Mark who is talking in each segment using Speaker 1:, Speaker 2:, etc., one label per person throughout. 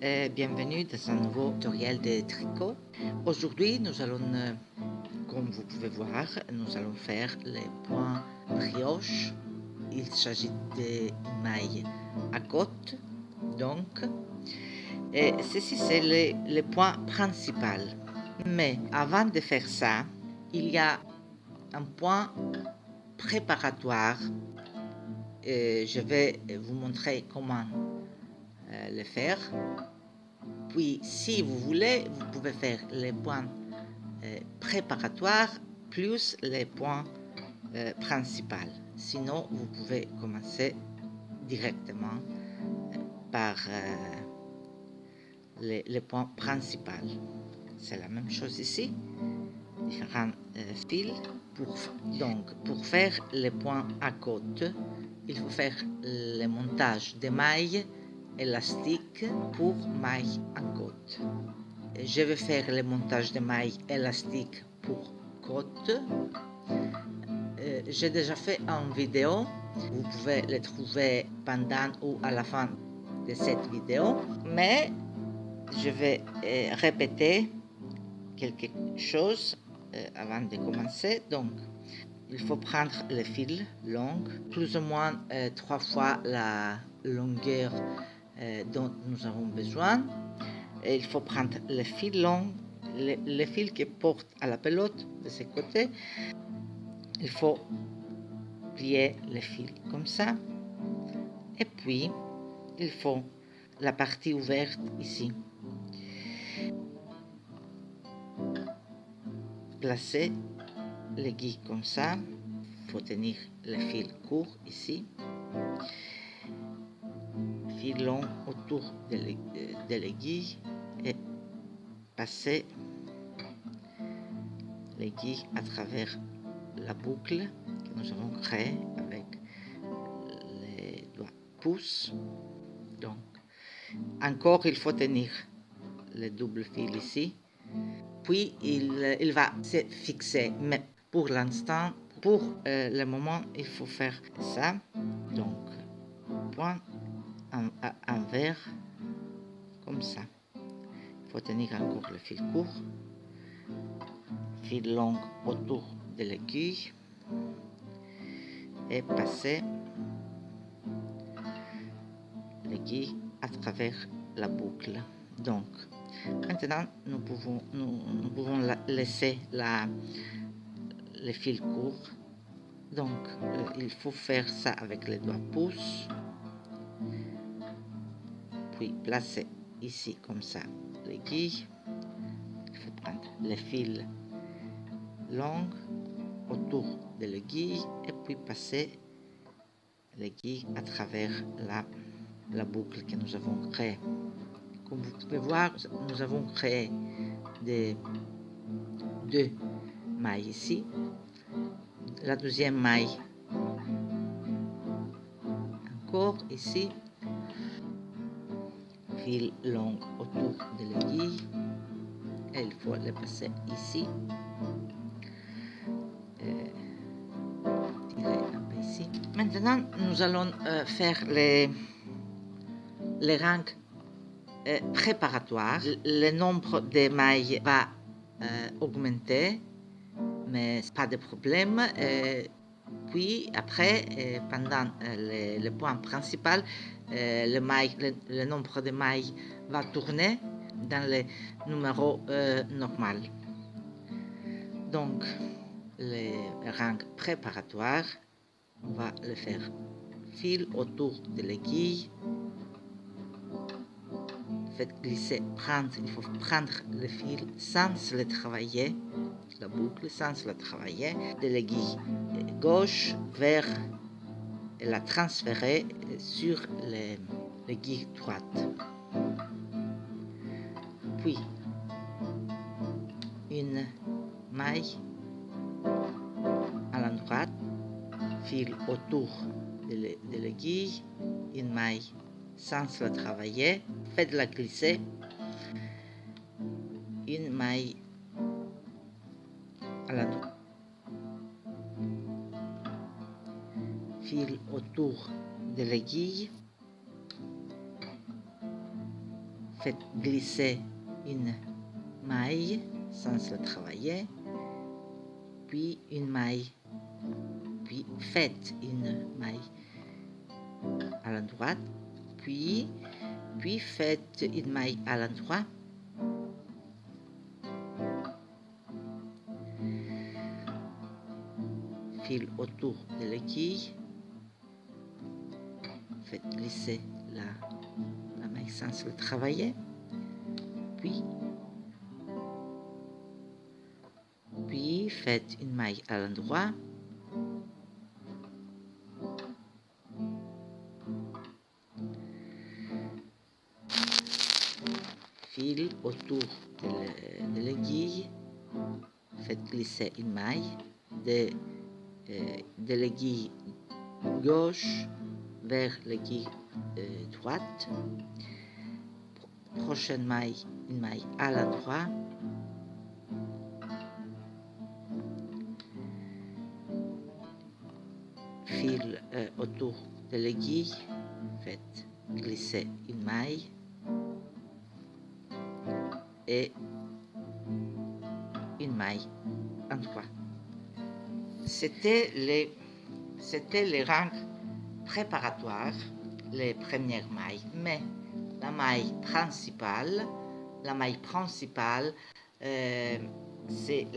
Speaker 1: et bienvenue dans un nouveau tutoriel de tricot. Aujourd'hui, nous allons, comme vous pouvez voir, nous allons faire les points brioche. Il s'agit de mailles à côte, donc. Et ceci, c'est le point principal. Mais avant de faire ça, il y a un point préparatoire. Et je vais vous montrer comment le faire. Puis, si vous voulez, vous pouvez faire les points préparatoires plus les points principaux. Sinon, vous pouvez commencer directement par les points principaux. C'est la même chose ici. Différents fils. Pour faire les points à côte, il faut faire le montage des mailles élastiques pour mailles à côte. Je vais faire le montage des mailles élastiques pour côte. J'ai déjà fait une vidéo. Vous pouvez le trouver pendant ou à la fin de cette vidéo. Mais je vais répéter quelque chose avant de commencer. Donc, il faut prendre le fil long, plus ou moins 3 fois la longueur dont nous avons besoin. Et il faut prendre le fil long, le fil qui porte à la pelote de ce côté. Il faut plier le fil comme ça. Et puis, il faut la partie ouverte ici. Placer l'aiguille comme ça. Il faut tenir le fil court ici. Fil long autour de l'aiguille et passer l'aiguille à travers la boucle que nous avons créée avec les doigts pouces. Donc, encore il faut tenir le double fil ici. Puis il va se fixer. Mais pour l'instant, pour le moment, il faut faire ça. Donc, point envers, comme ça. Il faut tenir encore le fil court. Fil long autour de l'aiguille. Et passer l'aiguille à travers la boucle. Donc, maintenant, nous pouvons laisser le fil court. Donc, il faut faire ça avec les doigts pouces. Puis, placer ici, comme ça, l'aiguille. Il faut prendre le fil long autour de l'aiguille et puis passer l'aiguille à travers la boucle que nous avons créée. Comme vous pouvez voir, nous avons créé deux mailles ici. La deuxième maille, encore ici. Fil long autour de l'aiguille. Et il faut le passer ici. Tirer un peu ici. Maintenant, nous allons faire les rangs préparatoires. Le nombre de mailles va augmenter, mais pas de problème. Puis après, pendant le point principal, le nombre de mailles va tourner dans le numéro normal. Donc, le rang préparatoire, on va le faire fil autour de l'aiguille. Faites glisser, il faut prendre le fil sans le travailler, la boucle sans la travailler, de l'aiguille gauche vers et la transférer sur l'aiguille droite. Puis, une maille à l'endroit, fil autour de l'aiguille, une maille sans la travailler, faites-la glisser, une maille à la droite, fil autour de l'aiguille, faites glisser une maille sans la travailler, puis une maille, puis faites une maille à l'endroit, puis faites une maille à l'endroit, fil autour de l'aiguille, faites glisser la maille sans le travailler, puis faites une maille à l'endroit, fil autour de l'aiguille, faites glisser une maille de l'aiguille gauche vers l'aiguille droite. Prochaine maille, une maille à l'endroit. Fil autour de l'aiguille, faites glisser une maille et une maille en droit. C'était les rangs préparatoires, les premières mailles, mais la maille principale, c'est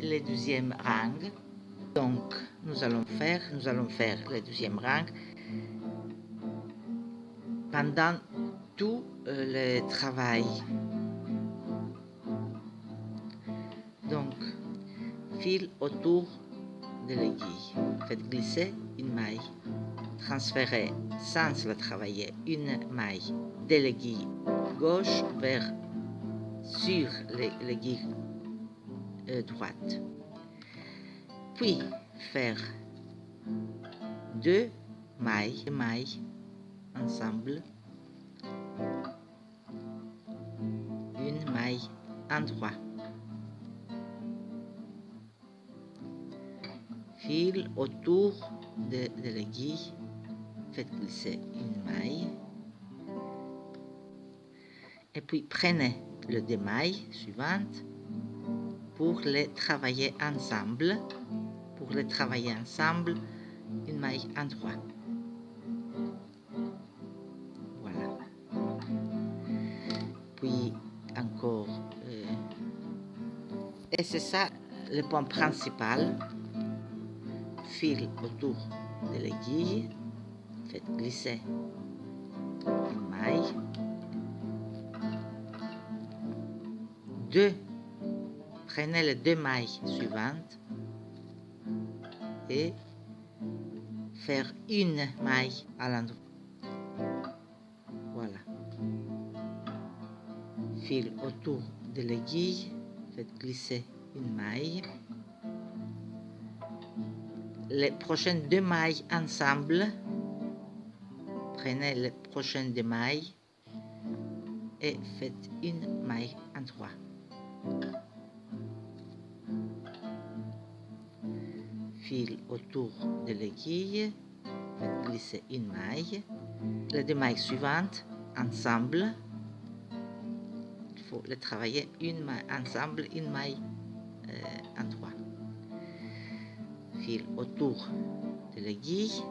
Speaker 1: le deuxième rang. Donc nous allons faire le deuxième rang pendant tout le travail. Donc fil autour de l'aiguille, faites glisser une maille, transférez sans la travailler une maille de l'aiguille gauche sur l'aiguille droite, puis faire deux mailles ensemble, une maille en droit, fil autour de l'aiguille, faites glisser une maille et puis prenez les deux mailles suivantes pour les travailler ensemble. Une maille en droit. Voilà. Puis encore, et c'est ça le point principal. Fil autour de l'aiguille, faites glisser une maille, prenez les deux mailles suivantes et faire une maille à l'endroit. Voilà. Fil autour de l'aiguille, faites glisser une maille. Les prochaines deux mailles ensemble, prenez les prochaines deux mailles et faites une maille en droit. Fil autour de l'aiguille, faites glisser une maille. Les deux mailles suivantes ensemble, il faut les travailler une maille ensemble, une maille en droit. Fil autour de l'aiguille,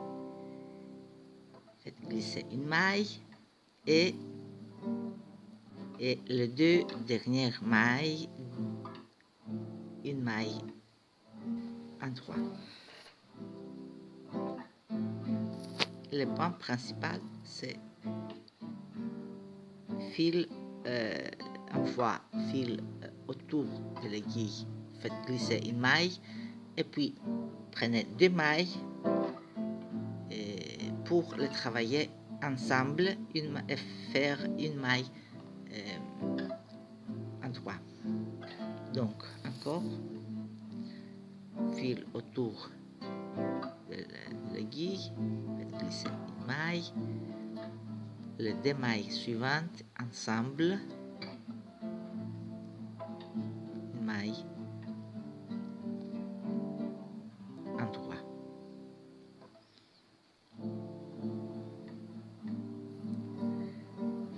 Speaker 1: faites glisser une maille et les deux dernières mailles, une maille en droit. Le point principal, c'est fil autour de l'aiguille, faites glisser une maille et puis prenez deux mailles pour les travailler ensemble et faire une maille en droit. Donc encore fil autour de l'aiguille, faites glisser une maille, les deux mailles suivantes ensemble, une maille en droit.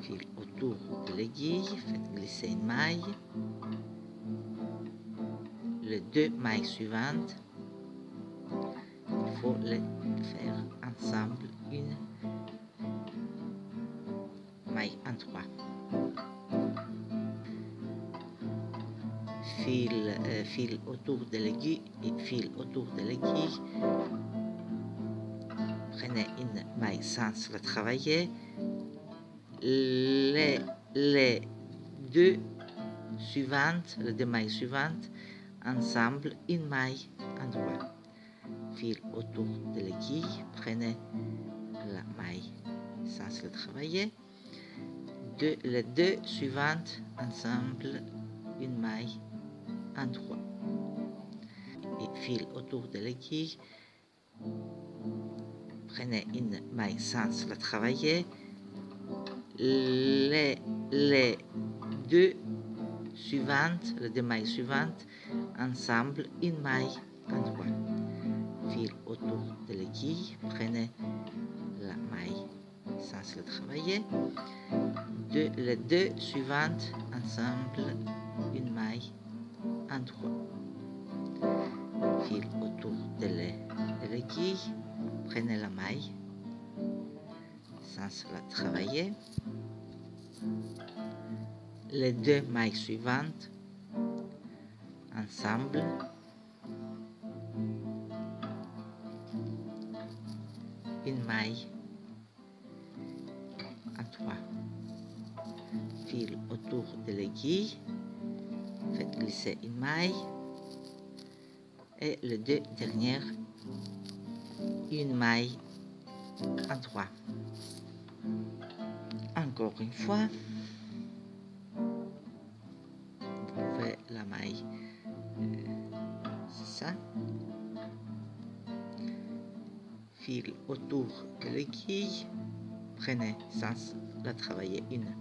Speaker 1: Fil autour l'aiguille, faites glisser une maille, les 2 mailles suivantes, il faut les faire ensemble, une maille en 3. Fil autour de l'aiguille et fil autour de l'aiguille. Prenez une maille sans la travailler. Les 2 suivantes, les 2 mailles suivantes, ensemble, une maille en 3. Fil autour de l'aiguille, prenez la maille sans la travailler. Les 2 suivantes, ensemble, une maille en 3. Et fil autour de l'aiguille, prenez une maille sans la travailler. Les 2 suivantes, les 2 mailles suivantes, ensemble, une maille en 3. Fil autour de l'aiguille, prenez la maille sans la travailler. Les 2 suivantes, ensemble, une maille en 3. Fil autour de l'aiguille, prenez la maille sans la travailler. Les 2 mailles suivantes, ensemble, une maille en 3. Fil autour de l'aiguille, faites glisser une maille et les 2 dernières, une maille en 3. Encore une fois, vous pouvez la maille, c'est ça, fil autour de l'aiguille, prenez sans la travailler une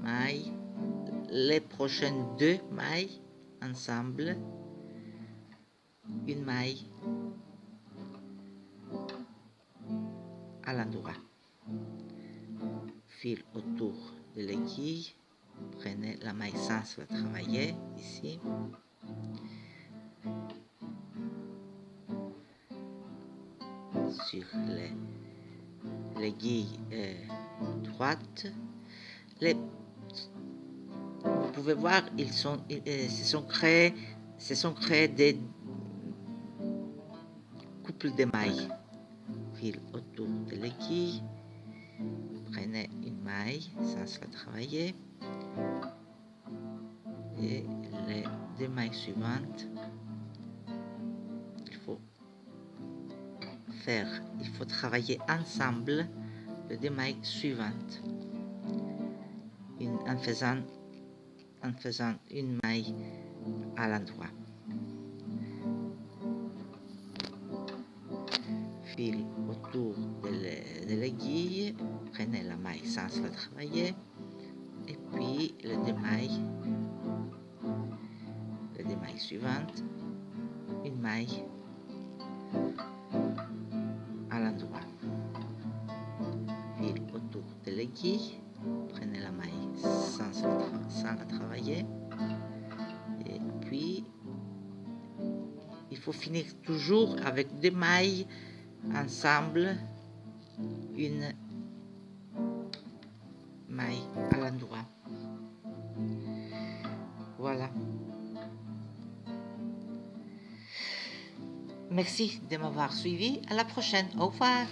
Speaker 1: maille, les prochaines 2 mailles ensemble, une maille à l'endroit. Fil autour de l'aiguille, prenez la maille sans la travailler ici. Sur l'aiguille droite. Vous pouvez voir, se sont créés des couples de mailles. Fil autour de l'aiguille, prenez une maille sans la travailler et les 2 mailles suivantes, il faut travailler ensemble les 2 mailles suivantes en faisant une maille à l'endroit. Fil autour de l'aiguille, prenez la maille sans la travailler et puis les 2 mailles suivantes, une maille à l'endroit. Fil autour de l'aiguille, prenez la maille sans la travailler et puis il faut finir toujours avec 2 mailles ensemble, une maille à l'endroit. Voilà. Merci de m'avoir suivi. À la prochaine. Au revoir.